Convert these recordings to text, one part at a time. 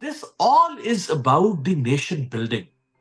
this all is about the nation building,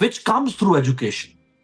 which comes through education,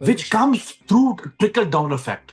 which comes through trickle down effect.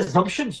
assumptions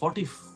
40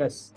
Yes,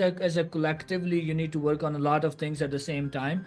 as a collectively you need to work on a lot of things at the same time.